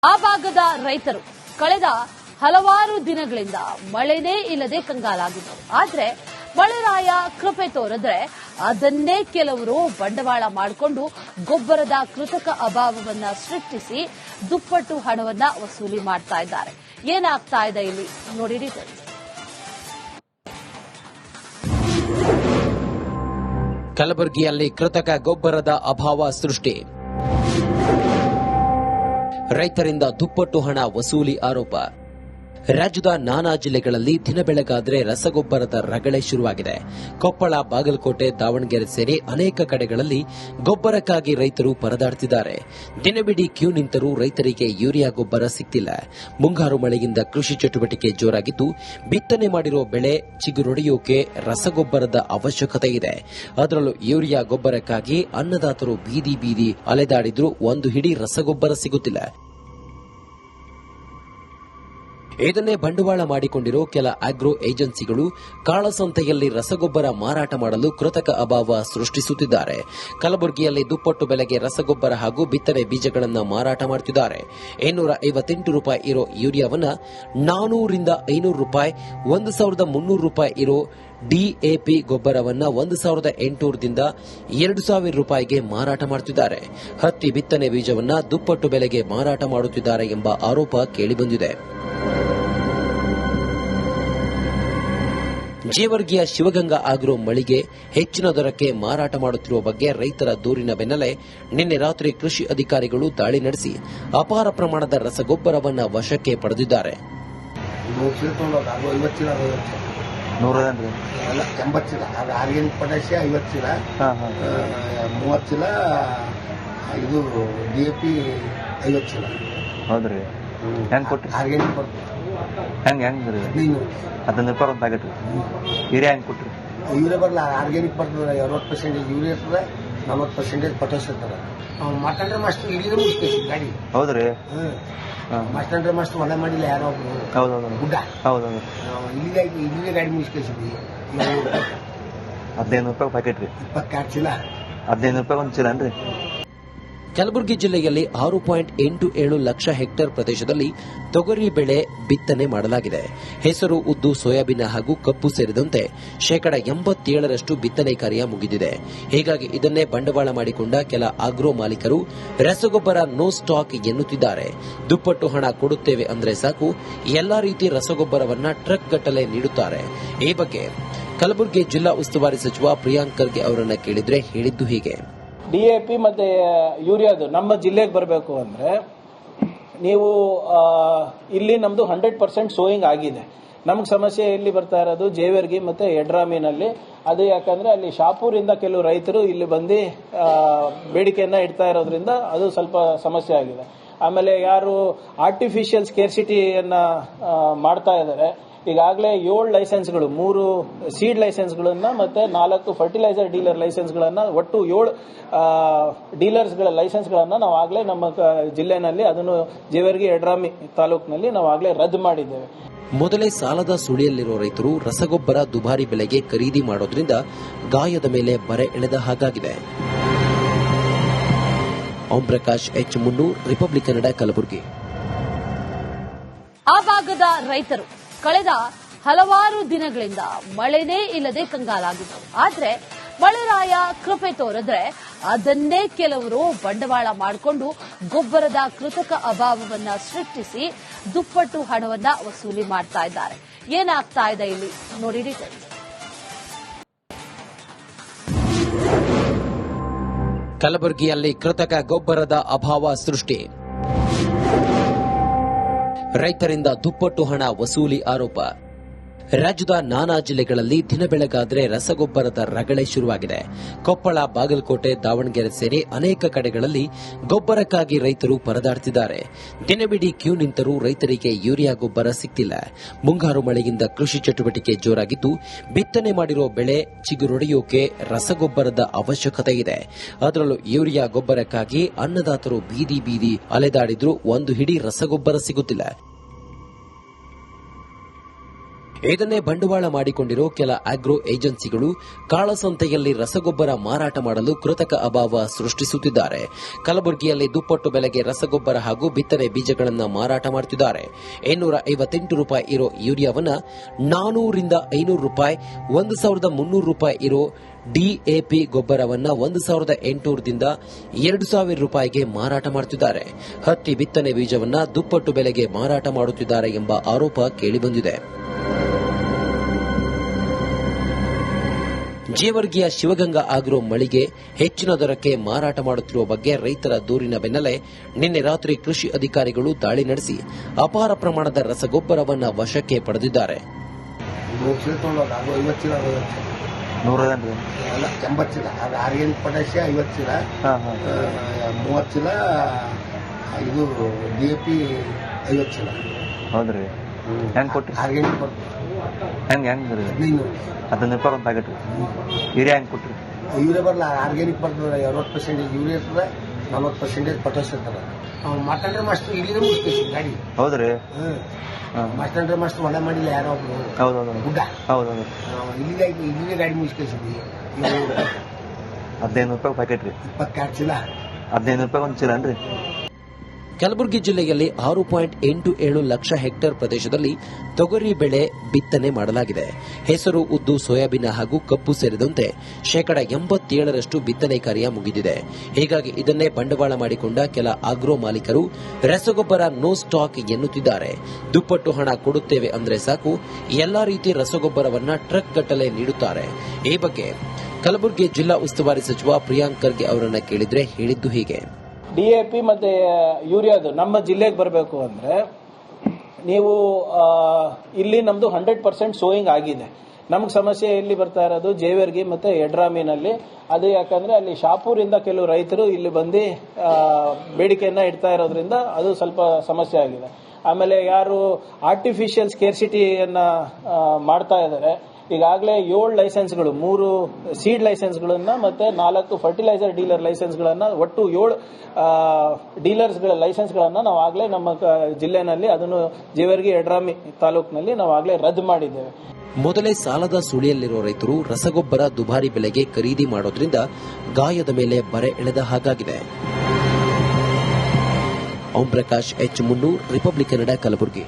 ಆ ಭಾಗದ ರೈತರು ಕಳೆದ ಹಲವಾರು ದಿನಗಳಿಂದ ಮಳೆನೇ ಇಲ್ಲದೆ ಕಂಗಾಲಾಗಿದ್ದರು. ಆದ್ರೆ ಮಳೆರಾಯ ಕೃಪೆ ತೋರಿದ್ರೆ ಅದನ್ನೇ ಕೆಲವರು ಬಂಡವಾಳ ಮಾಡಿಕೊಂಡು ಗೊಬ್ಬರದ ಕೃತಕ ಅಭಾವವನ್ನ ಸೃಷ್ಟಿಸಿ ದುಪ್ಪಟ್ಟು ಹಣವನ್ನ ವಸೂಲಿ ಮಾಡ್ತಾ ಇದ್ದಾರೆ. ಏನಾಗ್ತಾ ಇದೆ ಇಲ್ಲಿ ನೋಡಿ ಡೀಟೇಲ್ಸ್. ಕಲಬುರಗಿಯಲ್ಲಿ ಕೃತಕ ಗೊಬ್ಬರದ ಅಭಾವ ಸೃಷ್ಟಿ, ರೈತರಿಂದ ದುಪ್ಪಟ್ಟು ಹಣ ವಸೂಲಿ ಆರೋಪ. ರಾಜ್ಯದ ನಾನಾ ಜಿಲ್ಲೆಗಳಲ್ಲಿ ದಿನ ಬೆಳಗಾದ್ರೆ ರಸಗೊಬ್ಬರದ ರಗಳೆ ಶುರುವಾಗಿದೆ. ಕೊಪ್ಪಳ, ಬಾಗಲಕೋಟೆ, ದಾವಣಗೆರೆ ಸೇರಿ ಅನೇಕ ಕಡೆಗಳಲ್ಲಿ ಗೊಬ್ಬರಕ್ಕಾಗಿ ರೈತರು ಪರದಾಡ್ತಿದ್ದಾರೆ. ದಿನವಿಡೀ ಕ್ಯೂ ನಿಂತರೂ ರೈತರಿಗೆ ಯೂರಿಯಾ ಗೊಬ್ಬರ ಸಿಗ್ತಿಲ್ಲ. ಮುಂಗಾರು ಮಳೆಯಿಂದ ಕೃಷಿ ಚಟುವಟಿಕೆ ಜೋರಾಗಿದ್ದು, ಬಿತ್ತನೆ ಮಾಡಿರುವ ಬೆಳೆ ಚಿಗುರೊಡೆಯೋಕೆ ರಸಗೊಬ್ಬರದ ಅವಶ್ಯಕತೆ ಇದೆ. ಅದರಲ್ಲೂ ಯೂರಿಯಾ ಗೊಬ್ಬರಕ್ಕಾಗಿ ಅನ್ನದಾತರು ಬೀದಿ ಬೀದಿ ಅಲೆದಾಡಿದ್ರೂ ಒಂದು ಹಿಡಿ ರಸಗೊಬ್ಬರ ಸಿಗುತ್ತಿಲ್ಲ. ಇದನ್ನೇ ಬಂಡವಾಳ ಮಾಡಿಕೊಂಡಿರೋ ಕೆಲ ಆಗ್ರೋ ಏಜೆನ್ಸಿಗಳು ಕಾಳಸಂತೆಯಲ್ಲಿ ರಸಗೊಬ್ಬರ ಮಾರಾಟ ಮಾಡಲು ಕೃತಕ ಅಭಾವ ಸೃಷ್ಟಿಸುತ್ತಿದ್ದಾರೆ. ಕಲಬುರಗಿಯಲ್ಲಿ ದುಪ್ಪಟ್ಟು ಬೆಲೆಗೆ ರಸಗೊಬ್ಬರ ಹಾಗೂ ಬಿತ್ತನೆ ಬೀಜಗಳನ್ನು ಮಾರಾಟ ಮಾಡುತ್ತಿದ್ದಾರೆ. 258 ರೂಪಾಯಿ ಇರೋ ಯೂರಿಯಾವನ್ನು 400 ರಿಂದ 500 ರೂಪಾಯಿ, 1300 ರೂಪಾಯಿ ಇರೋ ಡಿಎಪಿ ಗೊಬ್ಬರವನ್ನು 1800 ದಿಂದ 2000 ರೂಪಾಯಿಗೆ ಮಾರಾಟ ಮಾಡುತ್ತಿದ್ದಾರೆ. ಹತ್ತಿ ಬಿತ್ತನೆ ಬೀಜವನ್ನು ದುಪ್ಪಟ್ಟು ಬೆಲೆಗೆ ಮಾರಾಟ ಮಾಡುತ್ತಿದ್ದಾರೆ ಎಂಬ ಆರೋಪ ಕೇಳಿಬಂದಿದೆ. ಜೇವರ್ಗಿಯ ಶಿವಗಂಗಾ ಆಗ್ರೋ ಮಳಿಗೆ ಹೆಚ್ಚಿನ ದರಕ್ಕೆ ಮಾರಾಟ ಮಾಡುತ್ತಿರುವ ಬಗ್ಗೆ ರೈತರ ದೂರಿನ ಬೆನ್ನಲ್ಲೇ ನಿನ್ನೆ ರಾತ್ರಿ ಕೃಷಿ ಅಧಿಕಾರಿಗಳು ದಾಳಿ ನಡೆಸಿ ಅಪಾರ ಪ್ರಮಾಣದ ರಸಗೊಬ್ಬರವನ್ನು ವಶಕ್ಕೆ ಪಡೆದಿದ್ದಾರೆ. 80 ಚೀಲ 50 ಪೊಟ್ಯಾಷಿಯ 50 ಚೀಲ, 30 ಚೀಲ ಇದು ಡಿಎಪಿ 50 ಚೀಲ. ಹೌದ್ರಿ, ಹೆಂಗ್ ಕೊಟ್ರಿ? ಆರ್ಗ್ಯಾನಿಕ್ ಬರ್ತದೆ. ಹೆಂಗ್ 15 ರೂಪಾಯಿ ಒಂದು ಪ್ಯಾಕೆಟ್. ಯೂರಿಯಾ ಹೆಂಗ್ ಕೊಟ್ರಿ? ಯೂರಿಯಾ ಬರಲ್ಲ, ಆರ್ಗ್ಯಾನಿಕ್ ಬರ್ತದೆ. 60% ಯೂರಿಯಾ ಇರ್ತದೆ, 40% ಪೊಟ್ಯಾಷ್ ಇರ್ತದೆ. ಮಾಸ್ಟರ್ ಮಾಸ್ಟರ್ ಇಲ್ಲಿಗೆ ಮುಗಿಸ್ತೀವಿ ಗಾಡಿ. ಹೌದ್ರಿ, ಮಾಸ್ಟರ್ ಮಾಸ್ಟರ್ ಹೊಲ ಮಾಡಿಲ್ಲ ಯಾರೋ ಗುಡ್ಡ. ಹೌದೌದು, ಇಲ್ಲಿಗೆ ಗಾಡಿ ಮುಗಿಸ್ಕೇಸಿದ್ವಿ. 15 ರೂಪಾಯಿ ಪ್ಯಾಕೆಟ್ ರೀ. 24 ಚೀಲ, 15 ರೂಪಾಯಿ ಒಂದು ಚೀಲ ಅನ್ರಿ. ಕಲಬುರಗಿ ಜಿಲ್ಲೆಯಲ್ಲಿ 6.87 ಲಕ್ಷ ಹೆಕ್ಟೇರ್ ಪ್ರದೇಶದಲ್ಲಿ ತೊಗರಿ ಬೆಳೆ ಬಿತ್ತನೆ ಮಾಡಲಾಗಿದೆ. ಹೆಸರು, ಉದ್ದು, ಸೋಯಾಬೀನ್ ಹಾಗೂ ಕಬ್ಬು ಸೇರಿದಂತೆ 87% ಬಿತ್ತನೆ ಕಾರ್ಯ ಮುಗಿದಿದೆ. ಹೀಗಾಗಿ ಇದನ್ನೇ ಬಂಡವಾಳ ಮಾಡಿಕೊಂಡ ಕೆಲ ಆಗ್ರೋ ಮಾಲೀಕರು ರಸಗೊಬ್ಬರ ನೋ ಸ್ಟಾಕ್ ಎನ್ನುತ್ತಿದ್ದಾರೆ. ದುಪ್ಪಟ್ಟು ಹಣ ಕೊಡುತ್ತೇವೆ ಅಂದ್ರೆ ಸಾಕು, ಎಲ್ಲಾ ರೀತಿ ರಸಗೊಬ್ಬರವನ್ನ ಟ್ರಕ್ ಗಟ್ಟಲೆ ನೀಡುತ್ತಾರೆ. ಈ ಬಗ್ಗೆ ಕಲಬುರಗಿ ಜಿಲ್ಲಾ ಉಸ್ತುವಾರಿ ಸಚಿವ ಪ್ರಿಯಾಂಕ್ ಖರ್ಗೆ ಅವರನ್ನ ಕೇಳಿದ್ರೆ ಹೇಳಿದ್ದು ಹೀಗೆ. ಡಿಎಪಿ ಮತ್ತೆ ಯೂರಿಯಾದು ನಮ್ಮ ಜಿಲ್ಲೆಗೆ ಬರಬೇಕು ಅಂದ್ರೆ ನೀವು ಇಲ್ಲಿ ನಮ್ದು 100% ಸೋಯಿಂಗ್ ಆಗಿದೆ. ನಮ್ಗೆ ಸಮಸ್ಯೆ ಎಲ್ಲಿ ಬರ್ತಾ ಇರೋದು ಜೇವರ್ಗಿ ಮತ್ತೆ ಯಡ್ರಾಮಿನಲ್ಲಿ. ಅದು ಯಾಕಂದ್ರೆ ಅಲ್ಲಿ ಶಾಪೂರಿಂದ ಕೆಲವು ರೈತರು ಇಲ್ಲಿ ಬಂದು ಬೇಡಿಕೆಯನ್ನ ಇಡ್ತಾ ಇರೋದ್ರಿಂದ ಅದು ಸ್ವಲ್ಪ ಸಮಸ್ಯೆ ಆಗಿದೆ. ಆಮೇಲೆ ಯಾರು ಆರ್ಟಿಫಿಷಿಯಲ್ ಸ್ಕೇರ್ಸಿಟಿಯನ್ನ ಮಾಡ್ತಾ ಇದ್ದಾರೆ, ಈಗಾಗಲೇ 7 ಲೈಸೆನ್ಸ್ಗಳು, 3 ಸೀಡ್ ಲೈಸೆನ್ಸ್ಗಳನ್ನ ಮತ್ತೆ 4 ಫರ್ಟಿಲೈಸರ್ ಡೀಲರ್ ಲೈಸೆನ್ಸ್ಗಳನ್ನ, ಒಟ್ಟು 7 ಡೀಲರ್ಸ್ಗಳ ಲೈಸೆನ್ಸ್ಗಳನ್ನ ನಾವು ಆಗಲೇ ನಮ್ಮ ಜಿಲ್ಲೆನಲ್ಲಿ, ಅದನ್ನು ಜೇವರ್ಗಿ ಯಡ್ರಾಮಿ ತಾಲೂಕಿನಲ್ಲಿ ನಾವು ಆಗಲೇ ರದ್ದು ಮಾಡಿದ್ದೇವೆ. ಮೊದಲೇ ಸಾಲದ ಸುಳಿಯಲ್ಲಿರುವ ರೈತರು ರಸಗೊಬ್ಬರ ದುಬಾರಿ ಬೆಲೆಗೆ ಖರೀದಿ ಮಾಡೋದ್ರಿಂದ ಗಾಯದ ಮೇಲೆ ಬರೆ ಎಳೆದ ಹಾಗಾಗಿದೆ. ಓಂ ಪ್ರಕಾಶ್, ಎಚ್. ಮುನ್ನೂರ್, ರಿಪಬ್ಲಿಕ್ ಕನ್ನಡ, ಕಲಬುರಗಿ. ಆ ಭಾಗದ ರೈತರು ಕಳೆದ ಹಲವಾರು ದಿನಗಳಿಂದ ಮಳೆನೇ ಇಲ್ಲದೆ ಕಂಗಾಲಾಗಿದ್ದರು. ಆದ್ರೆ ಮಳೆರಾಯ ಕೃಪೆ ತೋರಿದ್ರೆ ಅದನ್ನೇ ಕೆಲವರು ಬಂಡವಾಳ ಮಾಡಿಕೊಂಡು ಗೊಬ್ಬರದ ಕೃತಕ ಅಭಾವವನ್ನ ಸೃಷ್ಟಿಸಿ ದುಪ್ಪಟ್ಟು ಹಣವನ್ನ ವಸೂಲಿ ಮಾಡ್ತಾ ಇದ್ದಾರೆ. ಏನಾಗ್ತಾ ಇದೆ ಇಲ್ಲಿ ನೋಡಿ ಡೀಟೇಲ್ಸ್. ಕಲಬುರಗಿಯಲ್ಲಿ ಕೃತಕ ಗೊಬ್ಬರದ ಅಭಾವ ಸೃಷ್ಟಿ, ರೈತರಿಂದ ದುಪ್ಪಟ್ಟು ಹಣ ವಸೂಲಿ ಆರೋಪ. ರಾಜ್ಯದ ನಾನಾ ಜಿಲ್ಲೆಗಳಲ್ಲಿ ದಿನ ಬೆಳಗಾದ್ರೆ ರಸಗೊಬ್ಬರದ ರಗಳೆ ಶುರುವಾಗಿದೆ. ಕೊಪ್ಪಳ, ಬಾಗಲಕೋಟೆ, ದಾವಣಗೆರೆ ಸೇರಿ ಅನೇಕ ಕಡೆಗಳಲ್ಲಿ ಗೊಬ್ಬರಕ್ಕಾಗಿ ರೈತರು ಪರದಾಡ್ತಿದ್ದಾರೆ. ದಿನವಿಡೀ ಕ್ಯೂ ನಿಂತರೂ ರೈತರಿಗೆ ಯೂರಿಯಾ ಗೊಬ್ಬರ ಸಿಗ್ತಿಲ್ಲ. ಮುಂಗಾರು ಮಳೆಯಿಂದ ಕೃಷಿ ಚಟುವಟಿಕೆ ಜೋರಾಗಿದ್ದು, ಬಿತ್ತನೆ ಮಾಡಿರುವ ಬೆಳೆ ಚಿಗುರೊಡೆಯೋಕೆ ರಸಗೊಬ್ಬರದ ಅವಶ್ಯಕತೆ ಇದೆ. ಅದರಲ್ಲೂ ಯೂರಿಯಾ ಗೊಬ್ಬರಕ್ಕಾಗಿ ಅನ್ನದಾತರು ಬೀದಿ ಬೀದಿ ಅಲೆದಾಡಿದ್ರೂ ಒಂದು ಹಿಡಿ ರಸಗೊಬ್ಬರ ಸಿಗುತ್ತಿಲ್ಲ. ಇದನ್ನೇ ಬಂಡವಾಳ ಮಾಡಿಕೊಂಡಿರೋ ಕೆಲ ಆಗ್ರೋ ಏಜೆನ್ಸಿಗಳು ಕಾಳಸಂತೆಯಲ್ಲಿ ರಸಗೊಬ್ಬರ ಮಾರಾಟ ಮಾಡಲು ಕೃತಕ ಅಭಾವ ಸೃಷ್ಟಿಸುತ್ತಿದ್ದಾರೆ. ಕಲಬುರಗಿಯಲ್ಲಿ ದುಪ್ಪಟ್ಟು ಬೆಲೆಗೆ ರಸಗೊಬ್ಬರ ಹಾಗೂ ಬಿತ್ತನೆ ಬೀಜಗಳನ್ನು ಮಾರಾಟ ಮಾಡುತ್ತಿದ್ದಾರೆ. 258 ರೂಪಾಯಿ ಇರೋ ಯೂರಿಯಾವನ್ನ 400 ರಿಂದ 500 ರೂಪಾಯಿ, 1300 ರೂಪಾಯಿ ಇರೋ ಡಿಎಪಿ ಗೊಬ್ಬರವನ್ನ 1800 ದಿಂದ 2000 ರೂಪಾಯಿಗೆ ಮಾರಾಟ ಮಾಡುತ್ತಿದ್ದಾರೆ. ಹತ್ತಿ ಬಿತ್ತನೆ ಬೀಜವನ್ನ ದುಪ್ಪಟ್ಟು ಬೆಲೆಗೆ ಮಾರಾಟ ಮಾಡುತ್ತಿದ್ದಾರೆ ಎಂಬ ಆರೋಪ ಕೇಳಿಬಂದಿದೆ. ಜೇವರ್ಗಿಯ ಶಿವಗಂಗಾ ಆಗ್ರೋ ಮಳಿಗೆ ಹೆಚ್ಚಿನ ದರಕ್ಕೆ ಮಾರಾಟ ಮಾಡುತ್ತಿರುವ ಬಗ್ಗೆ ರೈತರ ದೂರಿನ ಬೆನ್ನಲ್ಲೇ ನಿನ್ನೆ ರಾತ್ರಿ ಕೃಷಿ ಅಧಿಕಾರಿಗಳು ದಾಳಿ ನಡೆಸಿ ಅಪಾರ ಪ್ರಮಾಣದ ರಸಗೊಬ್ಬರವನ್ನು ವಶಕ್ಕೆ ಪಡೆದಿದ್ದಾರೆ. 80 ಚೀಲ ಅದು ಆರ್ಗ್ಯಾನಿಕ್ ಪೊಟ್ಯಾಷಿಯ 50 ಚೀಲ, 30 ಚೀಲ ಇದು DAP 50 ಚೀಲ. ಹೌದ್ರಿ, ಹೆಂಗ್ ಕೊಟ್ರಿ? ಆರ್ಗ್ಯಾನಿಕ್ ಕೊಡ್ತೀವಿ. ಹೆಂಗ್ 15 ರೂಪಾಯಿ ಒಂದು ಪ್ಯಾಕೆಟ್. ಯೂರಿಯಾ ಹೆಂಗ್ ಕೊಟ್ರಿ? ಯೂರಿಯಾ ಬರಲ್ಲ, ಆರ್ಗ್ಯಾನಿಕ್ ಬರ್ತದೆ. 60% ಯೂರಿಯಾ ಇರ್ತದೆ, 40% ಪೊಟ್ಯಾಷ್ ಇರ್ತದೆ. ಮಾತಾಡ್ರೆ ಮಸ್ತ್ ಇಲ್ಲಿನೇ ಮುಗಿಸ್ತೀವಿ ಗಾಡಿ. ಹೌದ್ರಿ, ಮಾತಾಡ್ರೆ ಮಸ್ತ್ ಒಳ್ಳೆ ಮಾಡಿಲ್ಲ ಯಾರೋ ಒಬ್ರು ಗುಡ್ಡ. ಹೌದೌದು, ಇಲ್ಲಿನೇ ಗಾಡಿ ಮುಗಿಸ್ಕೇಸಿದ್ವಿ. 15 ರೂಪಾಯಿ ಪ್ಯಾಕೆಟ್ ರೀ. 22 ಚೀಲ, 15 ರೂಪಾಯಿ ಒಂದು ಚೀಲ ಅನ್ರಿ. ಕಲಬುರಗಿ ಜಿಲ್ಲೆಯಲ್ಲಿ 6.87 ಲಕ್ಷ ಹೆಕ್ಟೇರ್ ಪ್ರದೇಶದಲ್ಲಿ ತೊಗರಿ ಬೆಳೆ ಬಿತ್ತನೆ ಮಾಡಲಾಗಿದೆ. ಹೆಸರು, ಉದ್ದು, ಸೋಯಾಬೀನ್ ಹಾಗೂ ಕಬ್ಬು ಸೇರಿದಂತೆ 87% ಬಿತ್ತನೆ ಕಾರ್ಯ ಮುಗಿದಿದೆ. ಹೀಗಾಗಿ ಇದನ್ನೇ ಬಂಡವಾಳ ಮಾಡಿಕೊಂಡ ಕೆಲ ಆಗ್ರೋ ಮಾಲೀಕರು ರಸಗೊಬ್ಬರ ನೋ ಸ್ಟಾಕ್ ಎನ್ನುತ್ತಿದ್ದಾರೆ. ದುಪ್ಪಟ್ಟು ಹಣ ಕೊಡುತ್ತೇವೆ ಅಂದ್ರೆ ಸಾಕು, ಎಲ್ಲಾ ರೀತಿ ರಸಗೊಬ್ಬರವನ್ನ ಟ್ರಕ್ ಗಟ್ಟಲೆ ನೀಡುತ್ತಾರೆ. ಈ ಬಗ್ಗೆ ಕಲಬುರಗಿ ಜಿಲ್ಲಾ ಉಸ್ತುವಾರಿ ಸಚಿವ ಪ್ರಿಯಾಂಕ್ ಖರ್ಗೆ ಅವರನ್ನ ಕೇಳಿದ್ರೆ ಹೇಳಿದ್ದು ಹೀಗೆ. DAP ಮತ್ತೆ ಯೂರಿಯಾದು ನಮ್ಮ ಜಿಲ್ಲೆಗೆ ಬರಬೇಕು ಅಂದ್ರೆ ನೀವು ಇಲ್ಲಿ ನಮ್ದು 100% ಸೋಯಿಂಗ್ ಆಗಿದೆ. ನಮ್ಗೆ ಸಮಸ್ಯೆ ಎಲ್ಲಿ ಬರ್ತಾ ಇರೋದು ಜೇವರ್ಗಿ ಮತ್ತೆ ಯಡ್ರಾಮಿನಲ್ಲಿ. ಅದು ಯಾಕಂದ್ರೆ ಅಲ್ಲಿ ಶಾಪೂರಿಂದ ಕೆಲವು ರೈತರು ಇಲ್ಲಿ ಬಂದು ಬೇಡಿಕೆಯನ್ನ ಇಡ್ತಾ ಇರೋದ್ರಿಂದ ಅದು ಸ್ವಲ್ಪ ಸಮಸ್ಯೆ ಆಗಿದೆ. ಆಮೇಲೆ ಯಾರು ಆರ್ಟಿಫಿಷಿಯಲ್ ಸ್ಕೇರ್ಸಿಟಿಯನ್ನ ಮಾಡ್ತಾ ಇದ್ದಾರೆ, ಈಗಾಗಲೇ 7 ಲೈಸೆನ್ಸ್ಗಳು, 3 ಸೀಡ್ ಲೈಸೆನ್ಸ್ಗಳನ್ನ ಮತ್ತೆ 4 ಫರ್ಟಿಲೈಸರ್ ಡೀಲರ್ ಲೈಸೆನ್ಸ್ಗಳನ್ನ, ಒಟ್ಟು 7 ಡೀಲರ್ಸ್ಗಳ ಲೈಸೆನ್ಸ್ಗಳನ್ನ ನಾವು ಆಗಲೇ ನಮ್ಮ ಜಿಲ್ಲೆನಲ್ಲಿ, ಅದನ್ನು ಜೇವರ್ಗಿ ಯಡ್ರಾಮಿ ತಾಲೂಕಿನಲ್ಲಿ ನಾವು ಆಗಲೇ ರದ್ದು ಮಾಡಿದ್ದೇವೆ. ಮೊದಲೇ ಸಾಲದ ಸುಳಿಯಲ್ಲಿರುವ ರೈತರು ರಸಗೊಬ್ಬರ ದುಬಾರಿ ಬೆಲೆಗೆ ಖರೀದಿ ಮಾಡೋದ್ರಿಂದ ಗಾಯದ ಮೇಲೆ ಬರೆ ಎಳೆದ ಹಾಗಾಗಿದೆ. ಓಂ ಪ್ರಕಾಶ್, H. ಮುನ್ನೂರ್, ರಿಪಬ್ಲಿಕ್ ಕನ್ನಡ, ಕಲಬುರಗಿ.